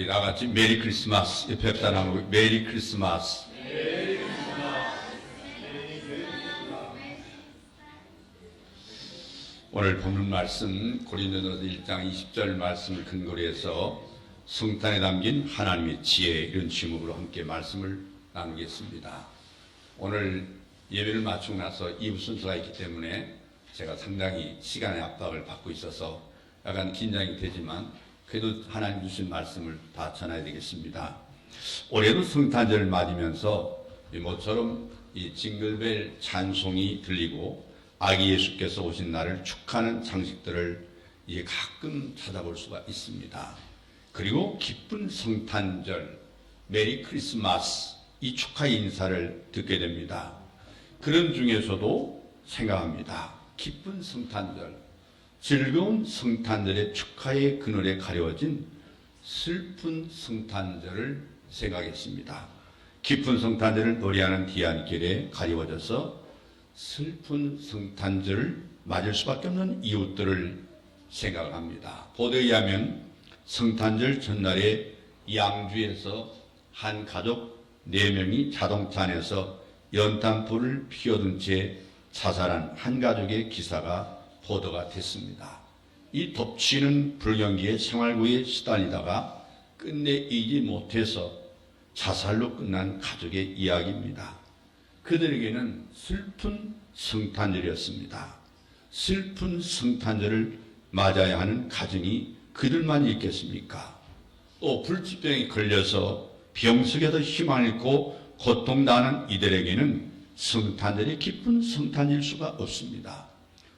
다 같이 메리 크리스마스. 옆에 사람하고 메리 크리스마스. 오늘 본문 말씀 고린도전서 1장 20절 말씀을 근거로 해서 성탄에 담긴 하나님의 지혜, 이런 제목으로 함께 말씀을 나누겠습니다. 오늘 예배를 마치고 나서 2부 순서가 있기 때문에 제가 상당히 시간의 압박을 받고 있어서 약간 긴장이 되지만 그래도 하나님 주신 말씀을 다 전해야 되겠습니다. 올해도 성탄절을 맞으면서 모처럼 이 징글벨 찬송이 들리고 아기 예수께서 오신 날을 축하하는 장식들을 이제 가끔 찾아볼 수가 있습니다. 그리고 기쁜 성탄절, 메리 크리스마스, 이 축하 인사를 듣게 됩니다. 그런 중에서도 생각합니다. 기쁜 성탄절, 즐거운 성탄절의 축하의 그늘에 가려진 슬픈 성탄절을 생각했습니다. 기쁜 성탄절을 노래하는 뒤안길에 가리워져서 슬픈 성탄절을 맞을 수밖에 없는 이웃들을 생각합니다. 보도에 의하면 성탄절 전날에 양주에서 한 가족 4명이 자동차 안에서 연탄불을 피워둔 채 자살한 한 가족의 기사가 보도가 됐습니다. 이 덮치는 불경기에 생활고에 시달리다가 끝내 이기지 못해서 자살로 끝난 가족의 이야기입니다. 그들에게는 슬픈 성탄절이었습니다. 슬픈 성탄절을 맞아야 하는 가정이 그들만 있겠습니까? 또 불치병에 걸려서 병석에도 희망을 잃고 고통당하는 이들에게는 성탄절이 기쁜 성탄일 수가 없습니다.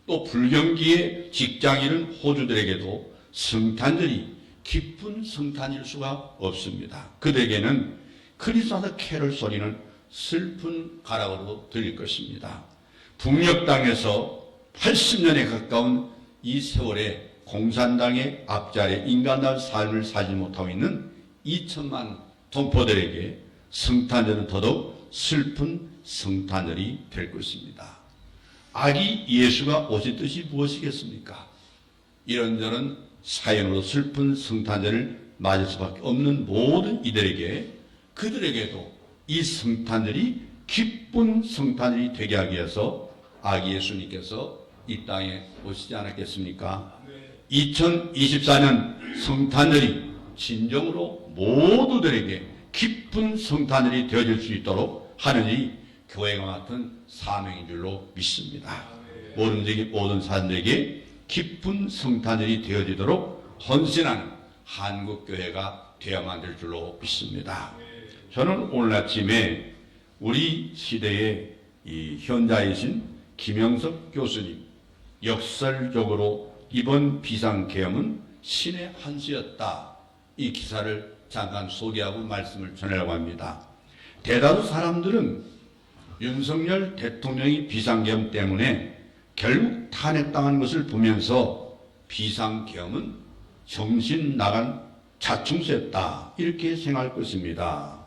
또 불경기의 직장 잃은 호주들에게도 성탄절이 기쁜 성탄일 수가 없습니다. 그들에게는 크리스마스 캐럴 소리는 슬픈 가락으로 들릴 것입니다. 북녘 땅에서 80년에 가까운 이 세월에 공산당의 앞자리에 인간다운 삶을 살지 못하고 있는 2천만 동포들에게 성탄절은 더더욱 슬픈 성탄절이 될 것입니다. 아기 예수가 오신 뜻이 무엇이겠습니까? 이런저런 사연으로 슬픈 성탄절을 맞을 수밖에 없는 모든 이들에게, 그들에게도 이 성탄절이 기쁜 성탄절이 되게 하기 위해서 아기 예수님께서 이 땅에 오시지 않았겠습니까? 2024년 성탄절이 진정으로 모두들에게 기쁜 성탄절이 되어질 수 있도록 하느니 교회가 맡은 사명인 줄로 믿습니다. 모든 사람들에게 기쁜 성탄절이 되어지도록 헌신하는 한국교회가 되어야만 될 줄로 믿습니다. 저는 오늘 아침에 우리 시대의 이 현자이신 김영석 교수님, 역설적으로 이번 비상계엄은 신의 한 수였다, 이 기사를 잠깐 소개하고 말씀을 전하려고 합니다. 대다수 사람들은 윤석열 대통령이 비상계엄 때문에 결국 탄핵당한 것을 보면서 비상계엄은 정신 나간 자충수였다, 이렇게 생각할 것입니다.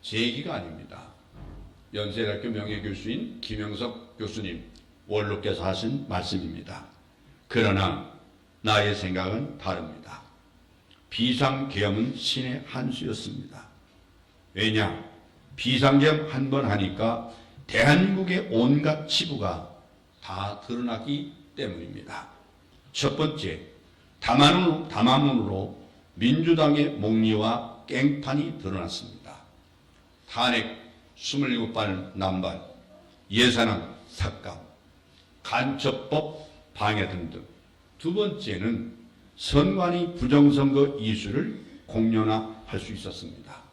제 얘기가 아닙니다. 연세대학교 명예교수인 김영석 교수님, 원로께서 하신 말씀입니다. 그러나 나의 생각은 다릅니다. 비상계엄은 신의 한 수였습니다. 왜냐? 비상계엄 한 번 하니까 대한민국의 온갖 치부가 다 드러나기 때문입니다. 첫 번째, 담화문으로 민주당의 목리와 깽판이 드러났습니다. 탄핵 27발 남발, 예산안 삭감, 간첩법 방해 등등. 두 번째는 선관위 부정선거 이슈를 공론화할 수 있었습니다.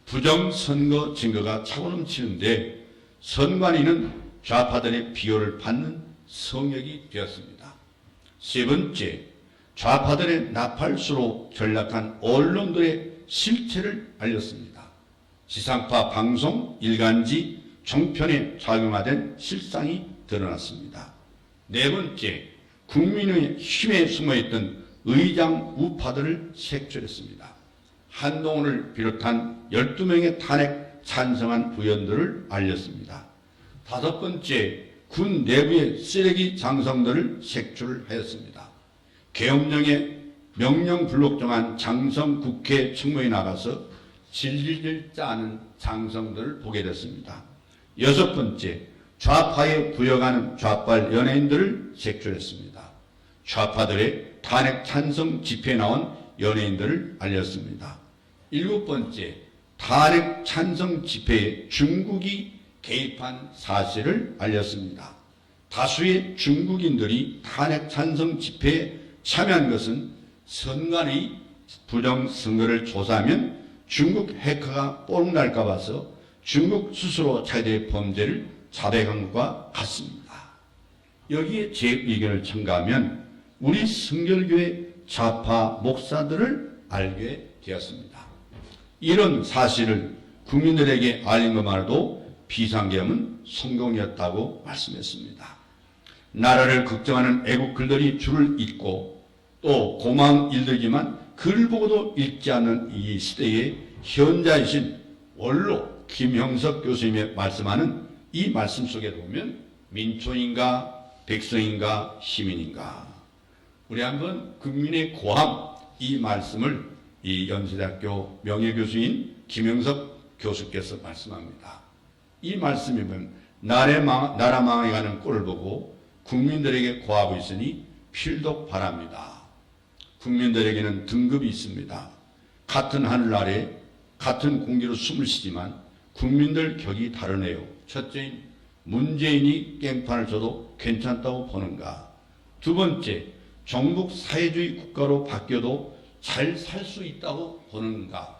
부정선거 증거가 차고 넘치는데 선관위는 좌파들의 비호를 받는 성역이 되었습니다. 세 번째, 좌파들의 나팔수로 전락한 언론들의 실체를 알렸습니다. 지상파 방송 일간지 종편에 작용화된 실상이 드러났습니다. 네 번째, 국민의 힘에 숨어있던 의장 우파들을 색출했습니다. 한동훈을 비롯한 12명의 탄핵 찬성한 의원들을 알렸습니다. 다섯 번째, 군 내부의 쓰레기 장성들을 색출하였습니다. 계엄령의 명령불복종한 장성 국회 청문회에 나가서 질질 짜는 장성들을 보게 됐습니다. 여섯 번째, 좌파에 부여가는 좌빨 연예인들을 색출했습니다. 좌파들의 탄핵 찬성 집회에 나온 연예인들을 알렸습니다. 일곱 번째, 탄핵 찬성 집회에 중국이 개입한 사실을 알렸습니다. 다수의 중국인들이 탄핵 찬성 집회에 참여한 것은 선관위 부정선거를 조사하면 중국 해커가 뽀록날까 봐서 중국 스스로 자기들의 범죄를 자백한 것과 같습니다. 여기에 제 의견을 첨가하면 우리 성결교회 좌파 목사들을 알게 되었습니다. 이런 사실을 국민들에게 알린 것만으로도 비상계엄은 성공이었다고 말씀했습니다. 나라를 걱정하는 애국글들이 줄을 잇고 또 고마운 일들이지만 글 보고도 읽지 않는 이 시대의 현자이신 원로 김형석 교수님의 말씀하는 이 말씀 속에 보면 민초인가 백성인가 시민인가, 우리 한번 국민의 고함, 이 말씀을 이 연세대학교 명예교수인 김형석 교수께서 말씀합니다. 이 말씀이 보면 나라 망해가는 꼴을 보고 국민들에게 고하고 있으니 필독 바랍니다. 국민들에게는 등급이 있습니다. 같은 하늘 아래 같은 공기로 숨을 쉬지만 국민들 격이 다르네요. 첫째인 문재인이 깽판을 쳐도 괜찮다고 보는가. 두 번째, 종북 사회주의 국가로 바뀌어도 잘 살 수 있다고 보는가.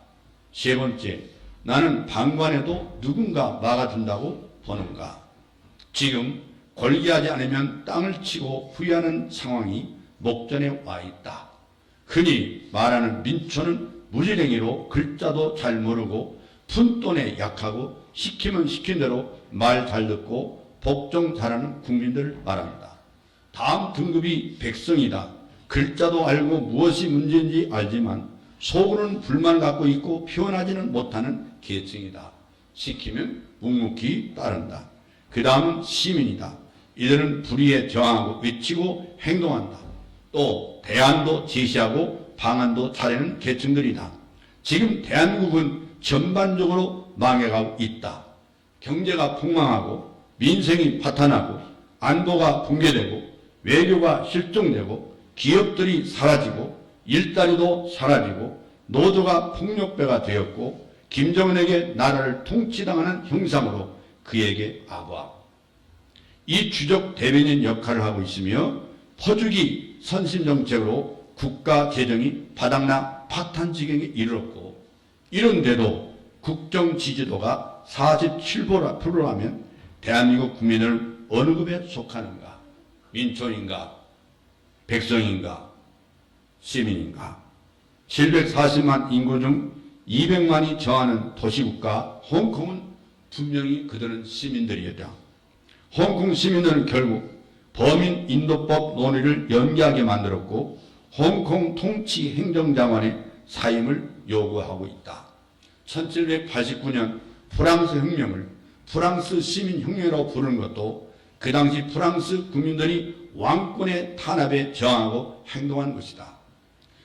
세 번째, 나는 방관해도 누군가 막아준다고 보는가. 지금 권리하지 않으면 땅을 치고 후회하는 상황이 목전에 와 있다. 흔히 말하는 민초는 무지랭이로 글자도 잘 모르고 푼돈에 약하고 시키면 시킨 대로 말 잘 듣고 복종 잘하는 국민들을 말합니다. 다음 등급이 백성이다. 글자도 알고 무엇이 문제인지 알지만 속으로는 불만을 갖고 있고 표현하지는 못하는 계층이다. 시키면 묵묵히 따른다. 그 다음은 시민이다. 이들은 불의에 저항하고 외치고 행동한다. 또 대안도 제시하고 방안도 차리는 계층들이다. 지금 대한민국은 전반적으로 망해가고 있다. 경제가 폭망하고 민생이 파탄하고 안보가 붕괴되고 외교가 실종되고 기업들이 사라지고 일자리도 사라지고 노조가 폭력배가 되었고 김정은에게 나라를 통치당하는 형상으로 그에게 악화. 이 주적 대변인 역할을 하고 있으며 퍼주기 선심정책으로 국가 재정이 바닥나 파탄 지경에 이르렀고, 이런데도 국정 지지도가 47%라면 대한민국 국민을 어느 급에 속하는가? 민초인가? 백성인가? 시민인가? 740만 인구 중 200만이 저하는 도시국가 홍콩은 분명히 그들은 시민들이었다. 홍콩 시민들은 결국 범인 인도법 논의를 연기하게 만들었고 홍콩 통치 행정장관의 사임을 요구하고 있다. 1789년 프랑스 혁명을 프랑스 시민혁명이라고 부르는 것도 그 당시 프랑스 국민들이 왕권의 탄압에 저항하고 행동한 것이다.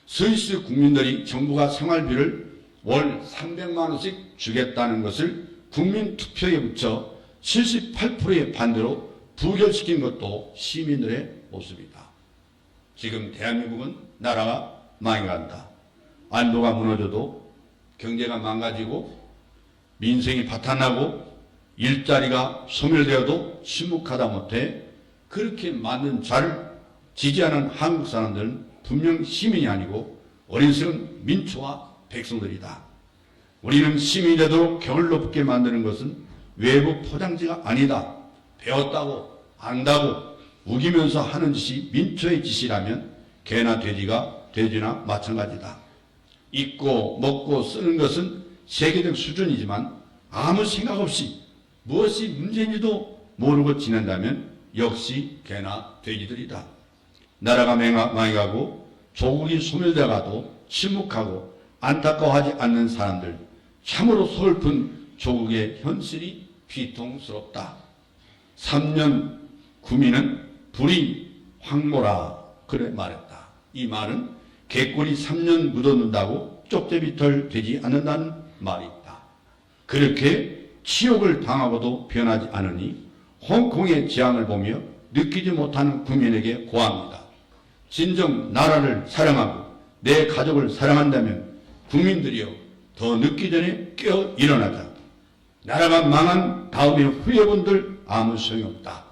스위스 국민들이 정부가 생활비를 월 300만 원씩 주겠다는 것을 국민투표에 붙여 78%의 반대로 부결시킨 것도 시민들의 모습이다. 지금 대한민국은 나라가 망해간다. 안보가 무너져도 경제가 망가지고 민생이 파탄나고 일자리가 소멸되어도 침묵하다 못해 그렇게 만든 자를 지지하는 한국 사람들은 분명 시민이 아니고 어리석은 민초와 백성들이다. 우리는 시민이 되도록 격을 높게 만드는 것은 외부 포장지가 아니다. 배웠다고 안다고 우기면서 하는 짓이 민초의 짓이라면 개나 돼지나 마찬가지다. 입고 먹고 쓰는 것은 세계적 수준이지만 아무 생각 없이 무엇이 문제인지도 모르고 지낸다면 역시 개나 돼지들이다. 나라가 망해가고 조국이 소멸되어가도 침묵하고 안타까워하지 않는 사람들, 참으로 서글픈 조국의 현실이 비통스럽다. 3년 구민은 불이 황모라 그래 말했다. 이 말은 개꼬리 3년 묻어둔다고 쪽제비털 되지 않는다는 말이 있다. 그렇게 치욕을 당하고도 변하지 않으니 홍콩의 재앙을 보며 느끼지 못하는 국민에게 고합니다. 진정 나라를 사랑하고 내 가족을 사랑한다면 국민들이여 더 늦기 전에 깨어 일어나자. 나라가 망한 다음에 후예분들 아무 소용이 없다.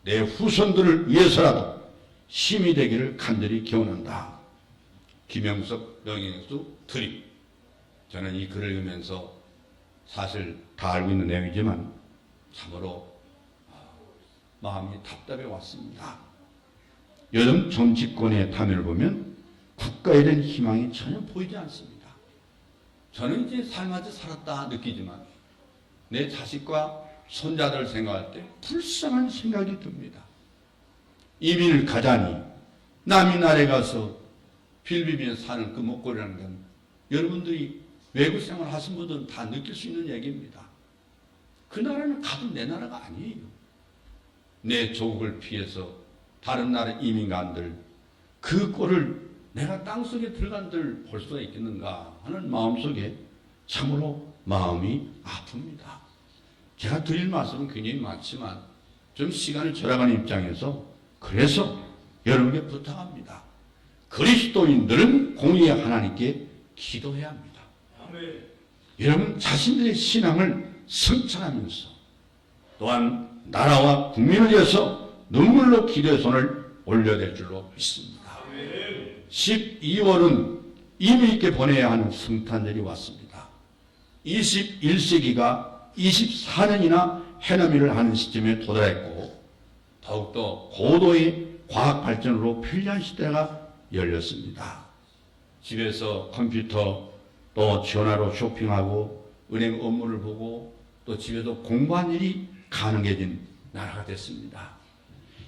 내 후손들을 위해서라도 힘이 되기를 간절히 기원한다. 김영석 명예훼손 드립. 저는 이 글을 읽으면서 사실 다 알고 있는 내용이지만 참으로 마음이 답답해 왔습니다. 요즘 정치권의 타면을 보면 국가에 대한 희망이 전혀 보이지 않습니다. 저는 이제 삶아서 살았다 느끼지만 내 자식과 손자들 생각할 때 불쌍한 생각이 듭니다. 이민을 가자니 남의 나라에 가서 빌비비에 사는 그 먹거리라는 건 여러분들이 외국 생활 하신 분들은 다 느낄 수 있는 얘기입니다. 그 나라는 가도 내 나라가 아니에요. 내 조국을 피해서 다른 나라 이민간들 그 꼴을 내가 땅속에 들어간들 볼 수가 있겠는가 하는 마음속에 참으로 마음이 아픕니다. 제가 드릴 말씀은 굉장히 많지만 좀 시간을 절약하는 입장에서 그래서 여러분께 부탁합니다. 그리스도인들은 공의의 하나님께 기도해야 합니다. 아멘. 여러분 자신들의 신앙을 성찰하면서 또한 나라와 국민을 위해서 눈물로 기도의 손을 올려야 될 줄로 믿습니다. 아멘. 12월은 의미 있게 보내야 하는 성탄절이 왔습니다. 21세기가 24년이나 해넘이를 하는 시점에 도달했고 더욱더 고도의 과학 발전으로 편리한 시대가 열렸습니다. 집에서 컴퓨터 또 전화로 쇼핑하고 은행 업무를 보고 또 집에서 공부한 일이 가능해진 나라가 됐습니다.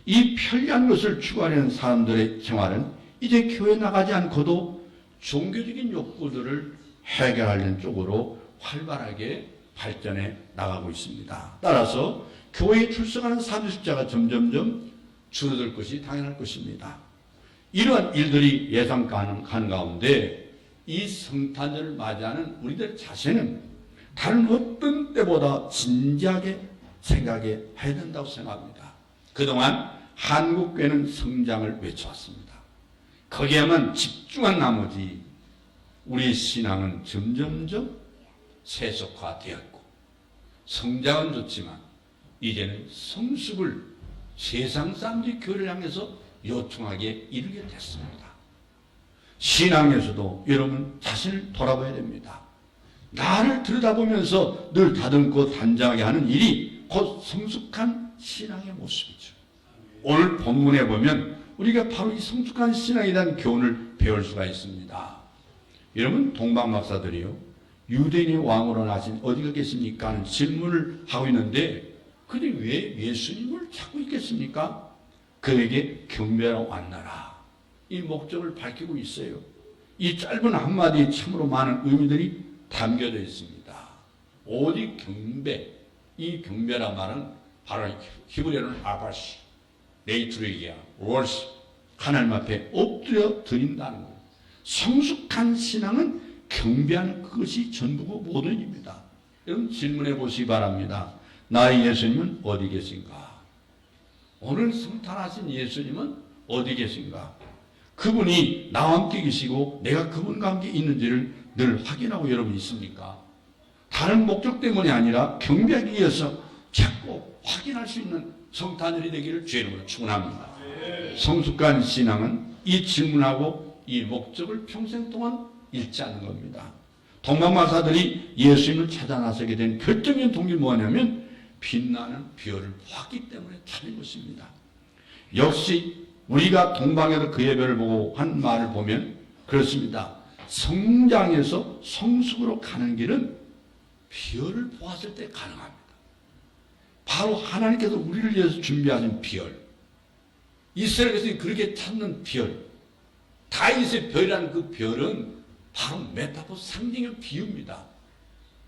이 편리한 것을 추구하는 사람들의 생활은 이제 교회 나가지 않고도 종교적인 욕구들을 해결하려는 쪽으로 활발하게 발전해 나가고 있습니다. 따라서 교회에 출석하는 사람의 숫자가 점점점 줄어들 것이 당연할 것입니다. 이러한 일들이 예상 가능한 가운데 이 성탄절을 맞이하는 우리들 자신은 다른 어떤 때보다 진지하게 생각해야 된다고 생각합니다. 그동안 한국교회는 성장을 외쳐왔습니다. 거기에만 집중한 나머지 우리 신앙은 점점점 세속화되었고 성장은 좋지만 이제는 성숙을 세상 사람들이 교회를 향해서 요청하게 이르게 됐습니다. 신앙에서도 여러분 자신을 돌아봐야 됩니다. 나를 들여다보면서 늘 다듬고 단장하게 하는 일이 곧 성숙한 신앙의 모습이죠. 오늘 본문에 보면 우리가 바로 이 성숙한 신앙에 대한 교훈을 배울 수가 있습니다. 여러분 동방박사들이요 유대인의 왕으로 나신 어디가 계십니까 하는 질문을 하고 있는데 근데 왜 예수님을 찾고 있겠습니까? 그에게 경배하러 왔나라. 이 목적을 밝히고 있어요. 이 짧은 한마디에 참으로 많은 의미들이 담겨져 있습니다. 오직 경배, 이 경배란 말은 바로 히브리어는 아바시, 네이트르기야, 월스, 하나님 앞에 엎드려 드린다는 거예요. 성숙한 신앙은 경배하는 그것이 전부고 모든 일입니다. 여러분 질문해 보시기 바랍니다. 나의 예수님은 어디 계신가? 오늘 성탄하신 예수님은 어디 계신가? 그분이 나와 함께 계시고 내가 그분과 함께 있는지를 늘 확인하고 여러분 있습니까? 다른 목적 때문이 아니라 경배하기 위해서 자꾸 확인할 수 있는 성탄절이 되기를 주의 이름으로 축원합니다. 성숙한 신앙은 이 질문하고 이 목적을 평생 동안 잃지 않는 겁니다. 동방마사들이 예수님을 찾아 나서게 된 결정적인 동기는 뭐냐면 빛나는 별을 봤기 때문에 찾은 것입니다. 역시 우리가 동방에서 그 예배를 보고 한 말을 보면 그렇습니다. 성장에서 성숙으로 가는 길은 별을 보았을 때 가능합니다. 바로 하나님께서 우리를 위해서 준비하신 별, 이스라엘 백성이 그렇게 찾는 별, 다윗의 별이라는 그 별은 바로 메타포 상징의 비유입니다.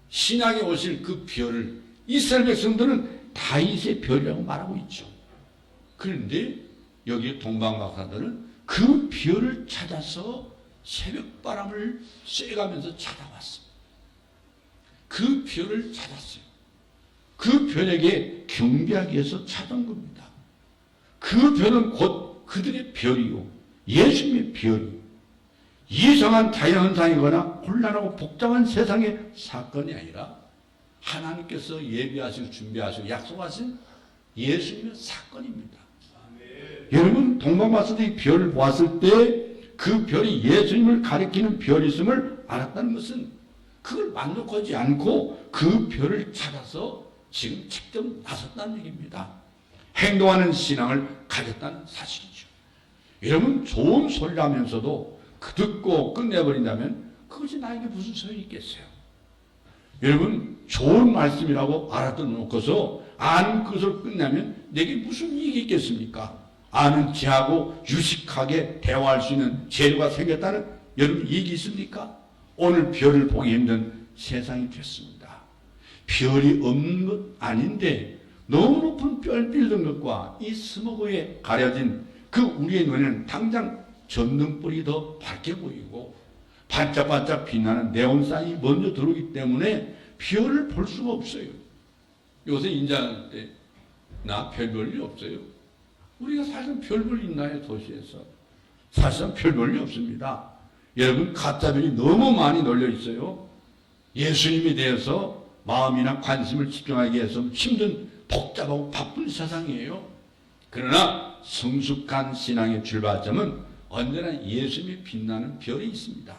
신약에 오실 그 별을 이스라엘 백성들은 다윗의 별이라고 말하고 있죠. 그런데 여기 동방박사들은 그 별을 찾아서 새벽바람을 쐬가면서 찾아왔습니다. 그 별을 찾았어요. 그 별에게 경배하기 위해서 찾은 겁니다. 그 별은 곧 그들의 별이요, 예수님의 별이요, 이상한 자연현상이거나 혼란하고 복잡한 세상의 사건이 아니라 하나님께서 예비하시고 준비하시고 약속하신 예수님의 사건입니다. 여러분, 동방마사들이 별을 보았을 때 그 별이 예수님을 가리키는 별이었음을 알았다는 것은 그걸 만족하지 않고 그 별을 찾아서 지금 직접 나섰다는 얘기입니다. 행동하는 신앙을 가졌다는 사실이죠. 여러분, 좋은 소리라면서도 듣고 끝내버린다면 그것이 나에게 무슨 소용이 있겠어요? 여러분, 좋은 말씀이라고 알아듣고서 아는 것을 끝내면 내게 무슨 이익이 있겠습니까? 아는 지하고 유식하게 대화할 수 있는 재료가 생겼다는 여러분 이익이 있습니까? 오늘 별을 보기 힘든 세상이 됐습니다. 별이 없는 것 아닌데 너무 높은 별 빌던 것과 이 스모그에 가려진 그 우리의 눈에는 당장 전등불이 더 밝게 보이고 반짝반짝 빛나는 네온사인이 먼저 들어오기 때문에 별을 볼 수가 없어요. 요새 인자할 때 나 별 볼 일 없어요. 우리가 사실은 별 볼 일 있나요? 도시에서 사실은 별 볼 일 없습니다. 여러분, 가짜별이 너무 많이 널려 있어요. 예수님에 대해서 마음이나 관심을 집중하기 위해서 힘든 복잡하고 바쁜 세상이에요. 그러나 성숙한 신앙의 출발점은 언제나 예수님이 빛나는 별이 있습니다.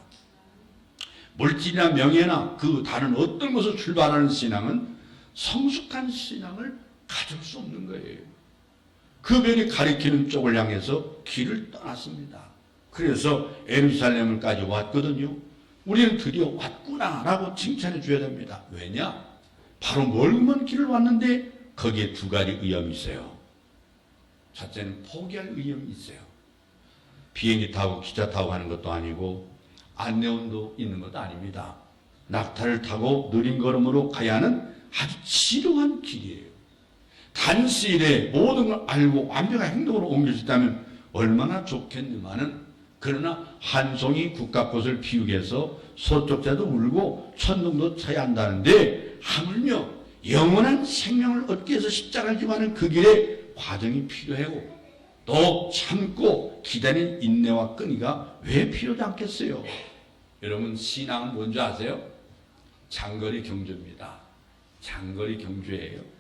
물질이나 명예나 그 다른 어떤 것을 출발하는 신앙은 성숙한 신앙을 가질 수 없는 거예요. 그 별이 가리키는 쪽을 향해서 길을 떠났습니다. 그래서 예루살렘을까지 왔거든요. 우리는 드디어 왔구나라고 칭찬해 줘야 됩니다. 왜냐? 바로 멀은 길을 왔는데 거기에 두 가지 위험이 있어요. 첫째는 포기할 위험이 있어요. 비행기 타고 기차 타고 가는 것도 아니고 안내원도 있는 것도 아닙니다. 낙타를 타고 느린 걸음으로 가야 하는 아주 지루한 길이에요. 단시일에 모든 걸 알고 완벽한 행동으로 옮길 수 있다면 얼마나 좋겠느냐는, 그러나 한 송이 국화꽃을 피우기 위해서 서쪽자도 울고 천둥도 쳐야 한다는데 하물며 영원한 생명을 얻기 위해서 십자가를 지고 그 길에 과정이 필요하고 또 참고 기다린 인내와 끈기가 왜 필요하지 않겠어요? 여러분, 신앙은 뭔지 아세요? 장거리 경주입니다. 장거리 경주예요.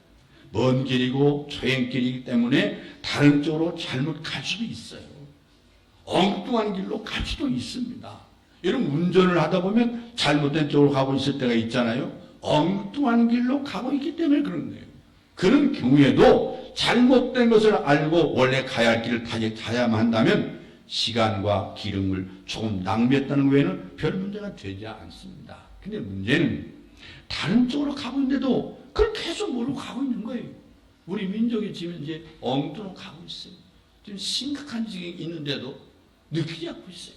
먼 길이고 초행길이기 때문에 다른 쪽으로 잘못 갈 수도 있어요. 엉뚱한 길로 갈 수도 있습니다. 여러분, 운전을 하다 보면 잘못된 쪽으로 가고 있을 때가 있잖아요. 엉뚱한 길로 가고 있기 때문에 그런 거예요. 그런 경우에도 잘못된 것을 알고 원래 가야 할 길을 타야만 한다면 시간과 기름을 조금 낭비했다는 외에는 별 문제가 되지 않습니다. 근데 문제는 다른 쪽으로 가고 있는데도 그걸 계속 모르고 가고 있는 거예요. 우리 민족이 지금 이제 엉뚱하게 가고 있어요. 지금 심각한 지경이 있는데도 느끼지 않고 있어요.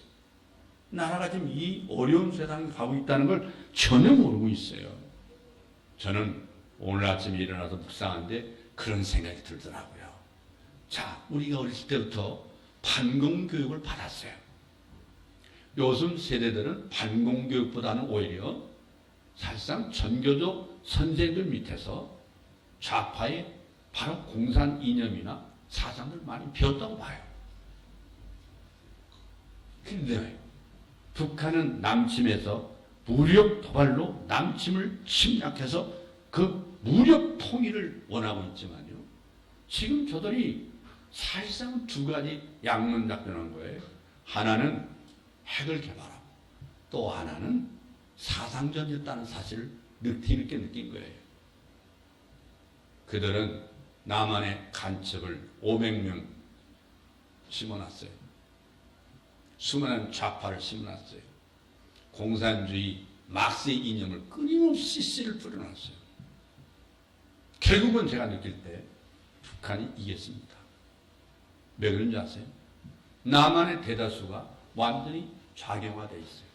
나라가 지금 이 어려운 세상에 가고 있다는 걸 전혀 모르고 있어요. 저는 오늘 아침에 일어나서 묵상하는데 그런 생각이 들더라고요. 자, 우리가 어렸을 때부터 반공교육을 받았어요. 요즘 세대들은 반공교육보다는 오히려 사실상 전교조 선생들 밑에서 좌파의 바로 공산 이념이나 사상을 많이 배웠다고 봐요. 그런데 북한은 남침에서 무력 도발로 남침을 침략해서 그 무력 통일을 원하고 있지만요. 지금 저들이 사실상 두 가지 양면 작전한 거예요. 하나는 핵을 개발하고 또 하나는 사상전이었다는 사실을 뒤늦게 느낀 거예요. 그들은 남한의 간첩을 500명 심어놨어요. 수많은 좌파를 심어놨어요. 공산주의 막스의 이념을 끊임없이 씨를 뿌려놨어요. 결국은 제가 느낄 때 북한이 이겼습니다. 왜 그런지 아세요? 남한의 대다수가 완전히 좌경화되어 있어요.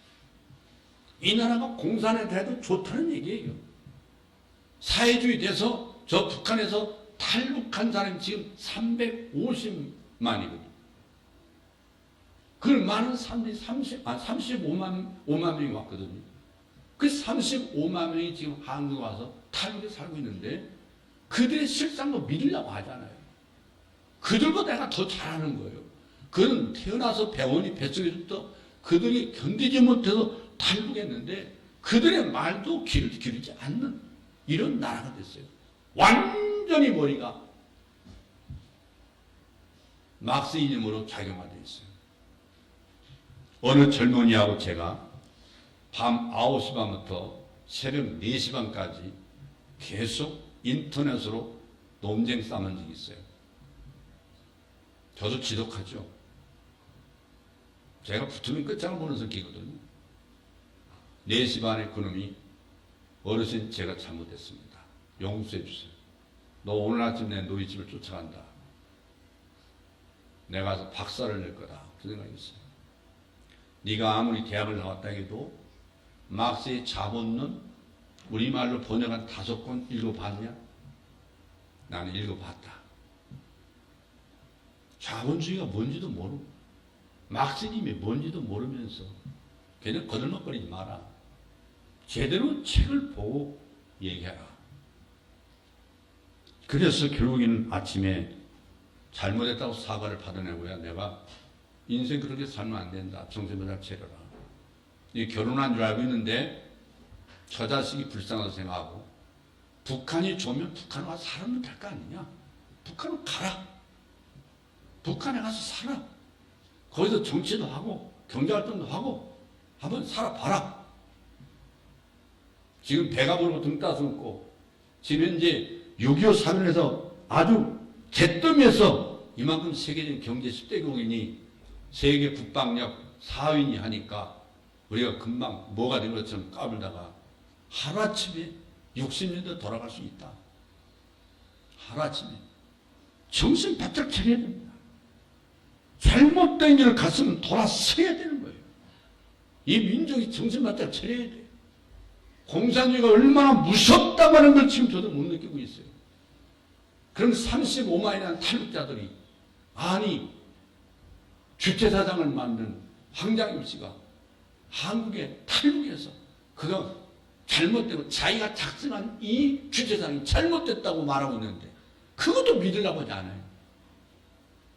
이 나라가 공산에 대해도 좋다는 얘기예요. 사회주의 돼서 저 북한에서 탈북한 사람이 지금 350만이거든요. 그 많은 사람들이 35만 명이 왔거든요. 그 35만 명이 지금 한국에 와서 탈북에 살고 있는데 그들의 실상도 믿으려고 하잖아요. 그들보다 내가 더 잘하는 거예요. 그는 태어나서 배원이 뱃속에서부터 그들이 견디지 못해서 탈북했는데 그들의 말도 귀를 기르지 않는 이런 나라가 됐어요. 완전히 머리가 막스이즘으로 작용화되어 있어요. 어느 젊은이하고 제가 밤 9시 반부터 새벽 4시 반까지 계속 인터넷으로 논쟁 싸운 적이 있어요. 저도 지독하죠. 제가 붙으면 끝장을 보는 성격이거든요. 4시 반에 그놈이 어르신 제가 잘못했습니다. 용서해 주세요. 너 오늘 아침 내 너희 집을 쫓아간다. 내가 가서 박살을 낼 거다. 그 생각이 있어요. 네가 아무리 대학을 나왔다 해도 막스의 자본론 우리말로 번역한 5권 읽어봤냐? 나는 읽어봤다. 자본주의가 뭔지도 모르고 막스님이 뭔지도 모르면서 그냥 거들먹거리지 마라. 제대로 책을 보고 얘기해라. 그래서 결국에는 아침에 잘못했다고 사과를 받아내고야 내가 인생 그렇게 살면 안 된다. 정신을 잘 차려라. 이 결혼한 줄 알고 있는데 저 자식이 불쌍하다 생각하고 북한이 좋으면 북한 와서 살면 될 거 아니냐. 북한은 가라. 북한에 가서 살아. 거기서 정치도 하고 경제활동도 하고 한번 살아봐라. 지금 배가 부르고 등 따스고 지금 현재 6.25 사변에서 아주 잿더미에서 이만큼 세계적인 경제 10대국이니 세계 국방력 4위니 하니까 우리가 금방 뭐가 된 것처럼 까불다가 하루아침에 60년대 돌아갈 수 있다. 하루아침에 정신 바짝 차려야 됩니다. 잘못된 길을 갔으면 돌아서야 되는 거예요. 이 민족이 정신 바짝 차려야 돼요. 공산주의가 얼마나 무섭다고 하는 걸 지금 저도 못 느끼고 있어요. 그럼 35만이라는 탈북자들이 아니 주체사상을 만든 황장엽 씨가 한국에 탈북해서 그가 잘못되고 자기가 작성한 이 주체사상이 잘못됐다고 말하고 있는데 그것도 믿으려고 하지 않아요.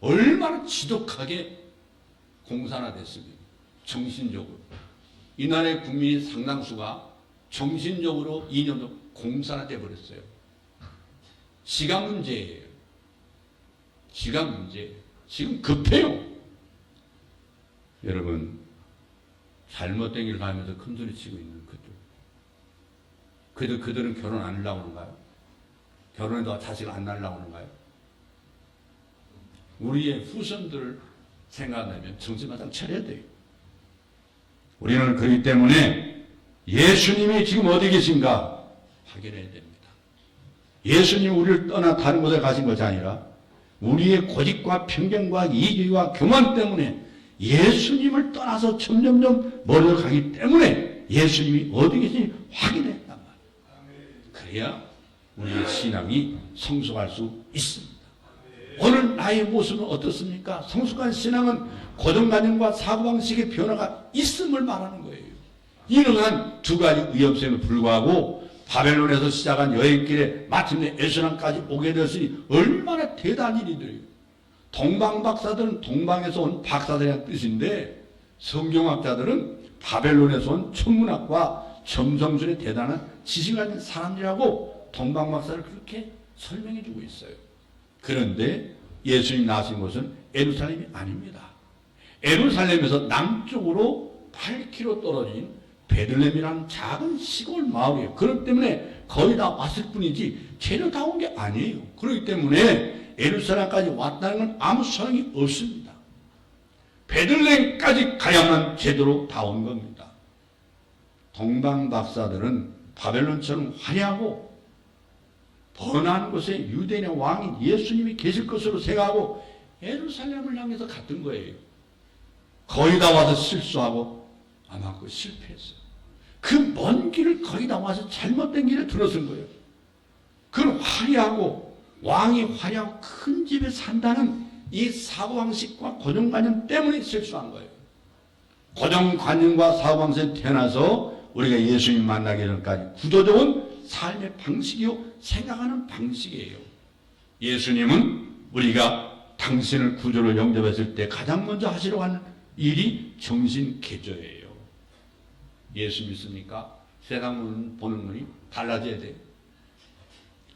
얼마나 지독하게 공산화됐습니까? 정신적으로. 이 나라의 국민의 상당수가 정신적으로 이념적으로 공산화돼 버렸어요. 시간 문제예요. 시간 문제. 지금 급해요. 여러분 잘못된 길 가면서 큰소리 치고 있는 그들. 그래도 그들은 결혼 안 하려고 그런가요? 결혼해도 자식을 안 낳으려고 그런가요? 우리의 후손들을 생각하면 정신마당 차려야 돼요. 우리는 그렇기 때문에 예수님이 지금 어디 계신가 확인해야 됩니다. 예수님이 우리를 떠나 다른 곳에 가신 것이 아니라 우리의 고집과 편견과 이기와 교만 때문에 예수님을 떠나서 점점점 멀어져 가기 때문에 예수님이 어디 계신지 확인했단 말이에요. 그래야 우리의 신앙이 성숙할 수 있습니다. 오늘 나의 모습은 어떻습니까? 성숙한 신앙은 고정관념과 사고방식의 변화가 있음을 말하는 거예요. 이러한 두 가지 위험성에 불구하고 바벨론에서 시작한 여행길에 마침내 에스랑까지 오게 되었으니 얼마나 대단한 일이들이에요. 동방박사들은 동방에서 온 박사들이라는 뜻인데 성경학자들은 바벨론에서 온 천문학과 점성술에 대단한 지식을 가진 사람들이라고 동방박사를 그렇게 설명해 주고 있어요. 그런데 예수님 나신 곳은 예루살렘이 아닙니다. 예루살렘에서 남쪽으로 8km 떨어진 베들레헴이라는 작은 시골 마을이에요. 그렇기 때문에 거의 다 왔을 뿐이지 제대로 다 온 게 아니에요. 그렇기 때문에 예루살렘까지 왔다는 건 아무 소용이 없습니다. 베들레헴까지 가야만 제대로 다 온 겁니다. 동방 박사들은 바벨론처럼 화려하고 번화한 곳에 유대인의 왕인 예수님이 계실 것으로 생각하고 예루살렘을 향해서 갔던 거예요. 거의 다 와서 실수하고 아마 그 실패했어요. 그 먼 길을 거의 다 와서 잘못된 길에 들어선 거예요. 그런 화려하고 왕이 화려하고 큰 집에 산다는 이 사고방식과 고정관념 때문에 실수한 거예요. 고정관념과 사고방식에 태어나서 우리가 예수님 만나기 전까지 구조적인 삶의 방식이요, 생각하는 방식이에요. 예수님은 우리가 당신을 구조로 영접했을 때 가장 먼저 하시려고 하는 일이 정신개조예요. 예수 믿습니까? 세상 보는 눈이 달라져야 돼요.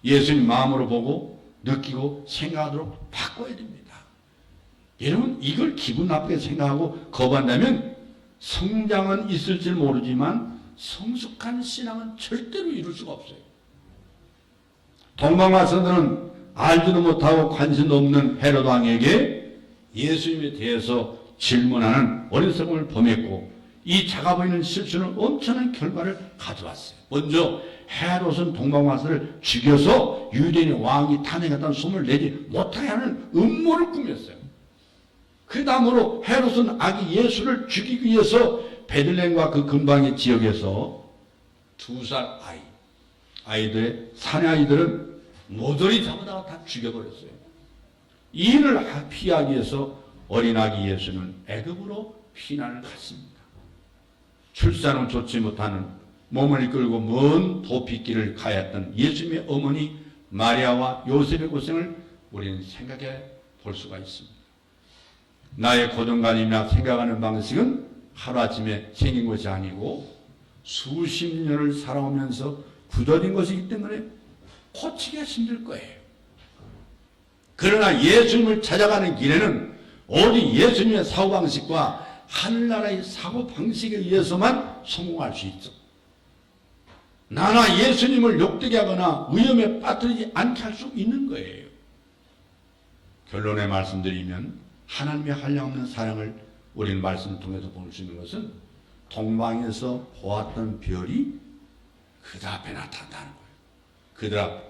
예수님 마음으로 보고 느끼고 생각하도록 바꿔야 됩니다. 여러분, 이걸 기분 나쁘게 생각하고 거부한다면 성장은 있을지 모르지만 성숙한 신앙은 절대로 이룰 수가 없어요. 동방마사들은 알지도 못하고 관심도 없는 헤롯 왕에게 예수님에 대해서 질문하는 어리석음을 범했고, 이 작아 보이는 실수는 엄청난 결과를 가져왔어요. 먼저 헤롯은 동방마사를 죽여서 유대인의 왕이 탄핵했다는 소문을 내지 못하게 하는 음모를 꾸몄어요. 그 다음으로 헤롯은 아기 예수를 죽이기 위해서 베들레헴과 그 근방의 지역에서 2살 아이들의 사내 아이들은 모조리 잡아다가 다 죽여버렸어요. 이 일을 피하기 위해서 어린아기 예수는 애굽으로 피난을 갔습니다. 출산은 좋지 못하는 몸을 이끌고 먼 도피길을 가야 했던 예수님의 어머니 마리아와 요셉의 고생을 우리는 생각해 볼 수가 있습니다. 나의 고정관념이나 생각하는 방식은 하루아침에 생긴 것이 아니고 수십 년을 살아오면서 굳어진 것이기 때문에 고치기가 힘들 거예요. 그러나 예수님을 찾아가는 길에는 오직 예수님의 사고방식과 하늘나라의 사고방식에 의해서만 성공할 수 있어. 나나 예수님을 욕되게 하거나 위험에 빠뜨리지 않게 할 수 있는 거예요. 결론에 말씀드리면 하나님의 한량없는 사랑을 우리는 말씀을 통해서 볼 수 있는 것은 동방에서 보았던 별이 그들 앞에 나타난다는 거예요. 그들 앞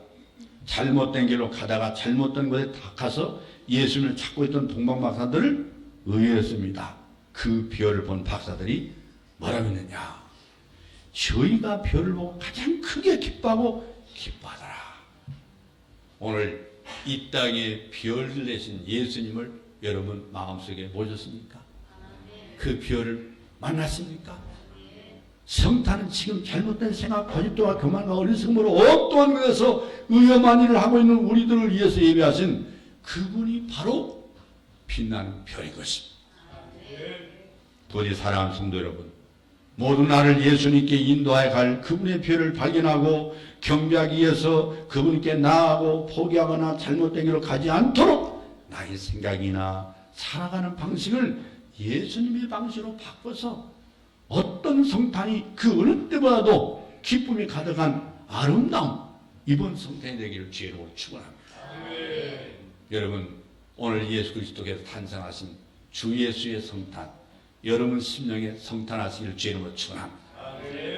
잘못된 길로 가다가 잘못된 곳에 닥쳐서 예수님을 찾고 있던 동방 박사들을 의외했습니다. 그 별을 본 박사들이 뭐라고 했느냐? 저희가 별을 보고 가장 크게 기뻐하고 기뻐하더라. 오늘 이 땅에 별을 내신 예수님을 여러분 마음속에 모셨습니까? 그 별을 만났습니까? 성탄은 지금 잘못된 생각, 거짓도와 교만과 어리석음으로 어떠한 것에서 위험한 일을 하고 있는 우리들을 위해서 예배하신 그분이 바로 빛나는 별인 것입니다. 부디 사랑하는 성도 여러분, 모두 나를 예수님께 인도하여 갈 그분의 별을 발견하고 경배하기 위해서 그분께 나아가고 포기하거나 잘못된 길로 가지 않도록 나의 생각이나 살아가는 방식을 예수님의 방식으로 바꿔서 어떤 성탄이 그 어느 때보다도 기쁨이 가득한 아름다운 이번 성탄이 되기를 주의로 축원합니다. 여러분, 오늘 예수 그리스도께서 탄생하신 주 예수의 성탄, 여러분 심령에 성탄하시기를 주의로 축원합니다.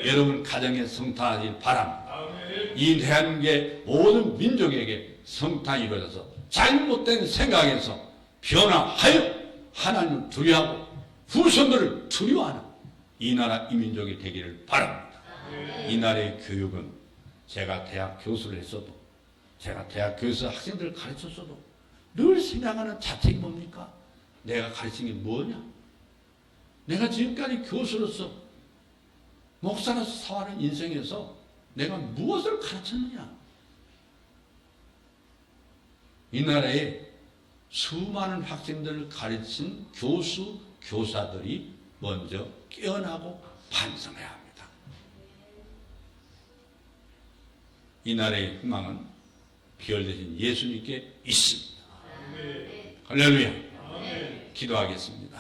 여러분 가정에 성탄하시길 바랍니다. 이 대한민국의 모든 민족에게 성탄이 이루어져서 잘못된 생각에서 변화하여 하나님을 두려워하고 후손들을 두려워하는 이 나라 이 민족이 되기를 바랍니다. 이 나라의 교육은 제가 대학 교수를 했어도, 제가 대학 교수 학생들을 가르쳤어도 늘 생각하는 자책이 뭡니까? 내가 가르친 게 뭐냐? 내가 지금까지 교수로서 목사로서 살아가는 인생에서 내가 무엇을 가르쳤느냐? 이 나라에 수많은 학생들을 가르친 교수, 교사들이 먼저 깨어나고 반성해야 합니다. 이 나라의 희망은 별 대신 예수님께 있습니다. 할렐루야. 기도하겠습니다.